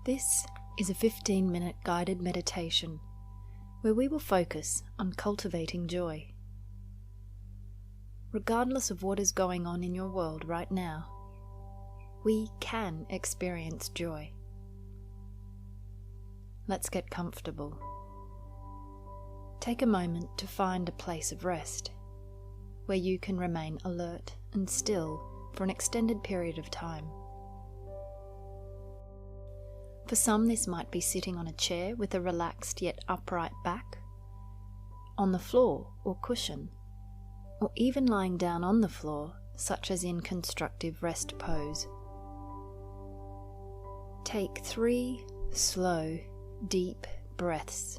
This is a 15-minute guided meditation where we will focus on cultivating joy. Regardless of what is going on in your world right now, we can experience joy. Let's get comfortable. Take a moment to find a place of rest where you can remain alert and still for an extended period of time. For some, this might be sitting on a chair with a relaxed yet upright back, on the floor or cushion, or even lying down on the floor, such as in constructive rest pose. Take 3 slow, deep breaths.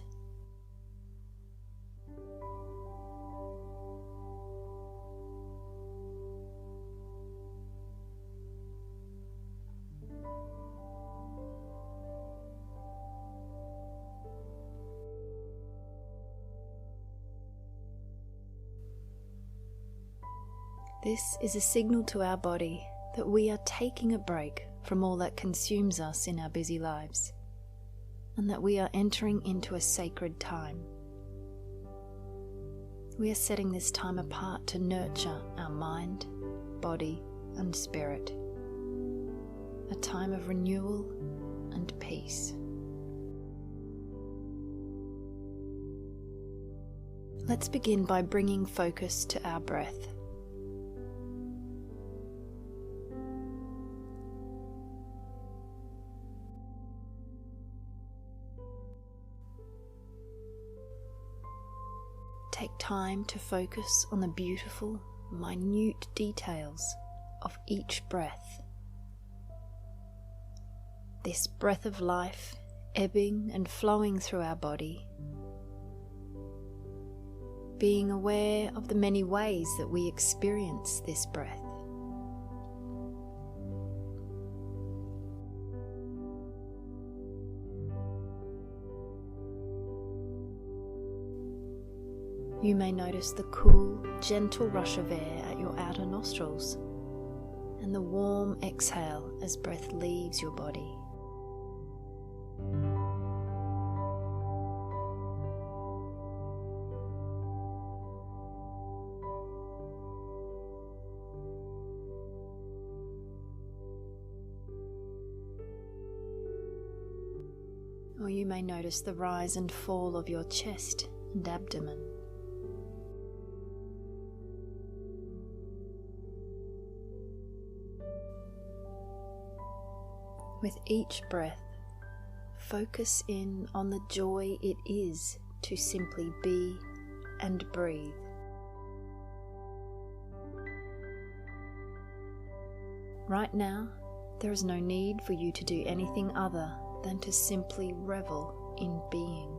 This is a signal to our body that we are taking a break from all that consumes us in our busy lives, and that we are entering into a sacred time. We are setting this time apart to nurture our mind, body, and spirit, a time of renewal and peace. Let's begin by bringing focus to our breath. Take time to focus on the beautiful, minute details of each breath. This breath of life ebbing and flowing through our body. Being aware of the many ways that we experience this breath. You may notice the cool, gentle rush of air at your outer nostrils and the warm exhale as breath leaves your body. Or you may notice the rise and fall of your chest and abdomen. With each breath, focus in on the joy it is to simply be and breathe. Right now, there is no need for you to do anything other than to simply revel in being.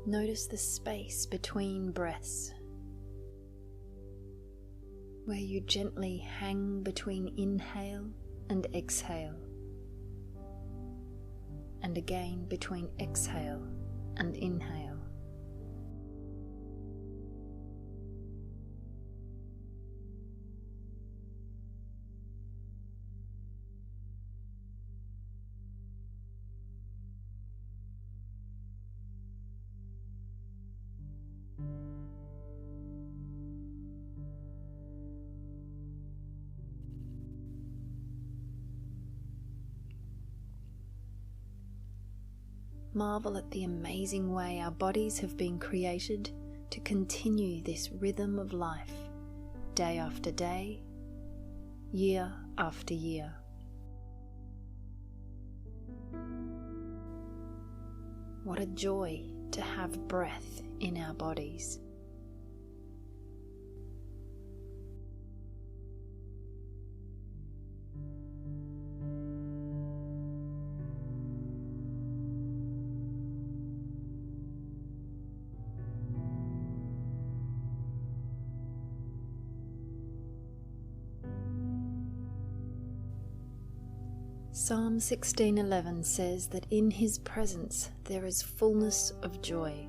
Notice the space between breaths, where you gently hang between inhale and exhale, and again between exhale and inhale. Marvel at the amazing way our bodies have been created to continue this rhythm of life, day after day, year after year. What a joy to have breath in our bodies. Psalm 16:11 says that in His presence there is fullness of joy.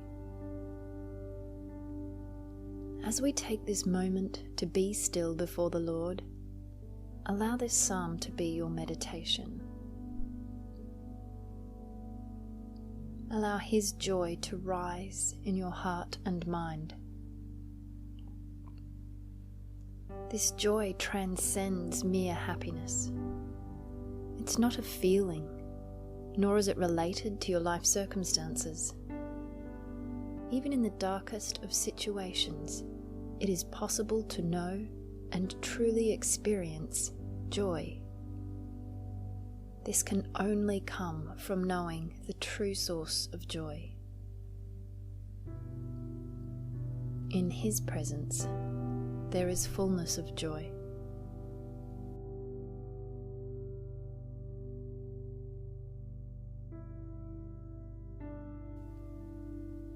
As we take this moment to be still before the Lord, allow this psalm to be your meditation. Allow His joy to rise in your heart and mind. This joy transcends mere happiness. It's not a feeling, nor is it related to your life circumstances. Even in the darkest of situations, it is possible to know and truly experience joy. This can only come from knowing the true source of joy. In His presence, there is fullness of joy.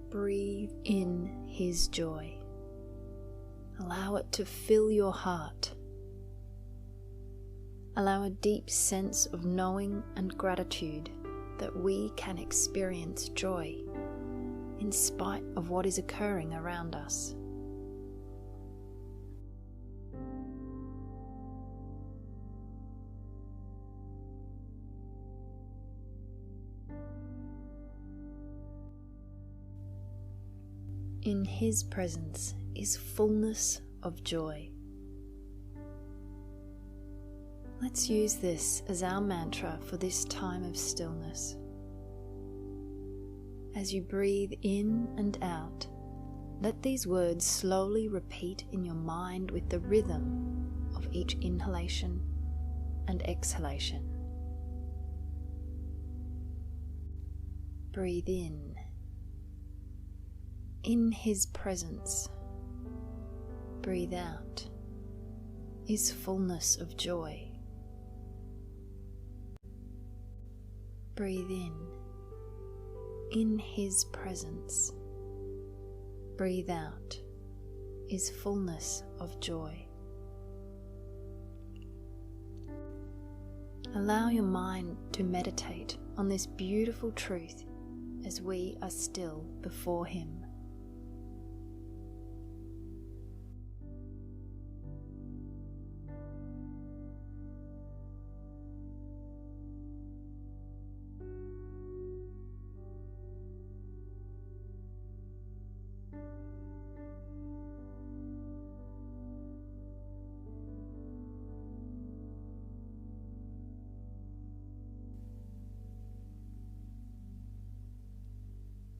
Breathe in His joy. Allow it to fill your heart. Allow a deep sense of knowing and gratitude that we can experience joy in spite of what is occurring around us. In His presence is fullness of joy. Let's use this as our mantra for this time of stillness. As you breathe in and out, let these words slowly repeat in your mind with the rhythm of each inhalation and exhalation. Breathe in. In His presence, breathe out, is fullness of joy. Breathe in His presence, breathe out, is fullness of joy. Allow your mind to meditate on this beautiful truth as we are still before Him.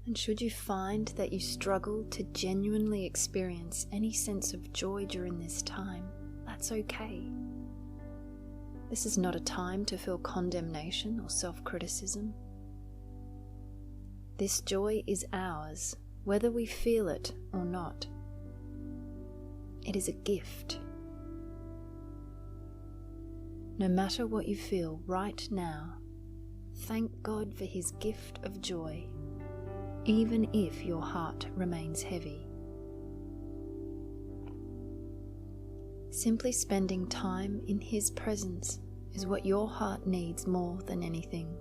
And should you find that you struggle to genuinely experience any sense of joy during this time, that's okay. This is not a time to feel condemnation or self-criticism. This joy is ours, whether we feel it or not. It is a gift. No matter what you feel right now, thank God for His gift of joy, even if your heart remains heavy. Simply spending time in His presence is what your heart needs more than anything.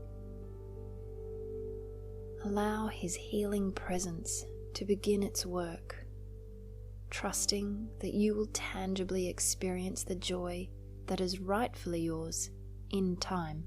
Allow His healing presence to begin its work, trusting that you will tangibly experience the joy that is rightfully yours in time.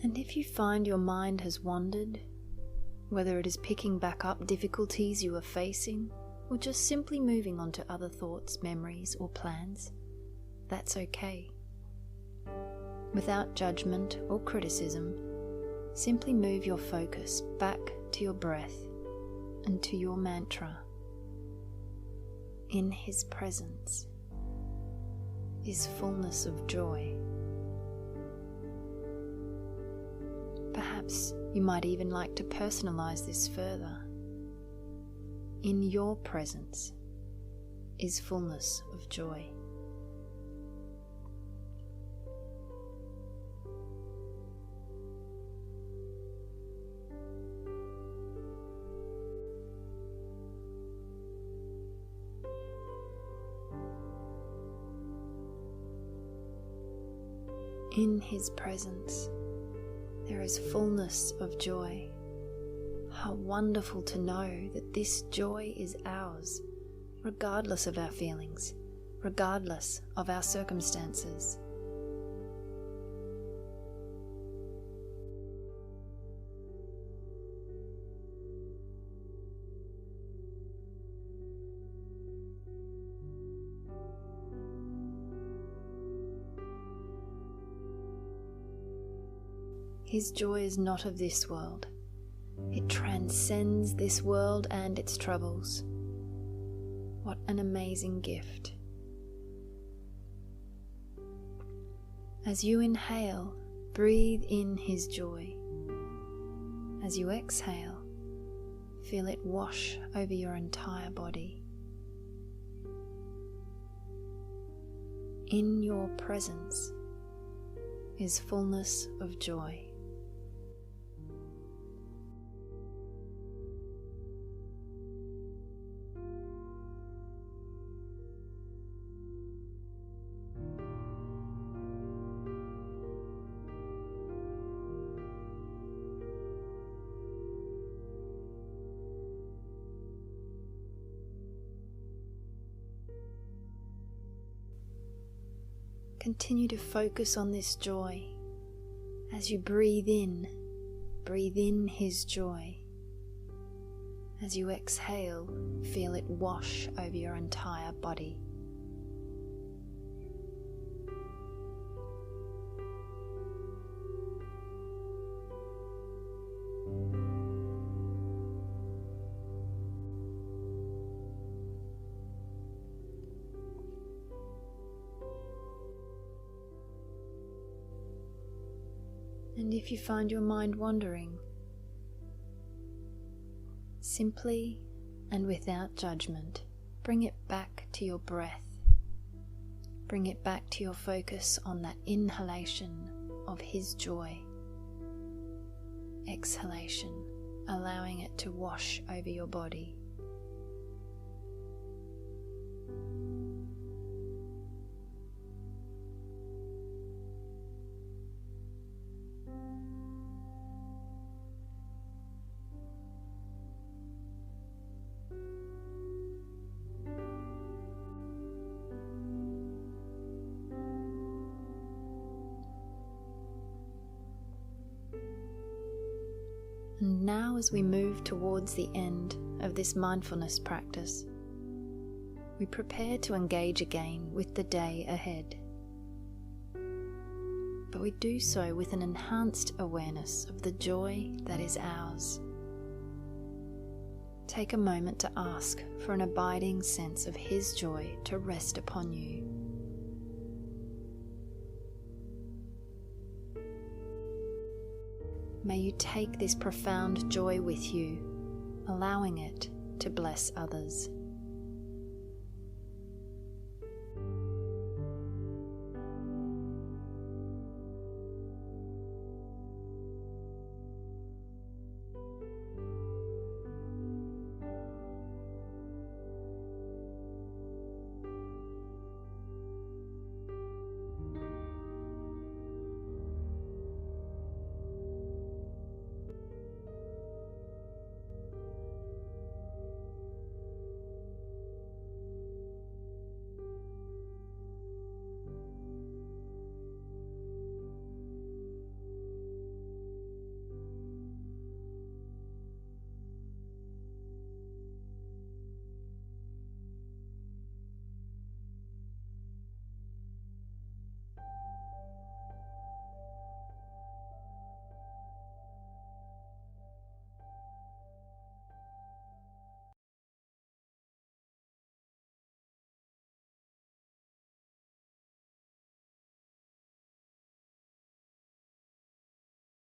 And if you find your mind has wandered, whether it is picking back up difficulties you are facing, or just simply moving on to other thoughts, memories, or plans, that's okay. Without judgment or criticism, simply move your focus back to your breath and to your mantra. In His presence is fullness of joy. Perhaps you might even like to personalize this further. In your presence is fullness of joy. In His presence, there is fullness of joy. How wonderful to know that this joy is ours, regardless of our feelings, regardless of our circumstances. His joy is not of this world. It transcends this world and its troubles. What an amazing gift. As you inhale, breathe in His joy. As you exhale, feel it wash over your entire body. In your presence is fullness of joy. Continue to focus on this joy. As you breathe in His joy. As you exhale, feel it wash over your entire body. And if you find your mind wandering, simply and without judgment, bring it back to your breath. Bring it back to your focus on that inhalation of His joy. Exhalation, allowing it to wash over your body. And now, as we move towards the end of this mindfulness practice, we prepare to engage again with the day ahead. But we do so with an enhanced awareness of the joy that is ours. Take a moment to ask for an abiding sense of His joy to rest upon you. May you take this profound joy with you, allowing it to bless others.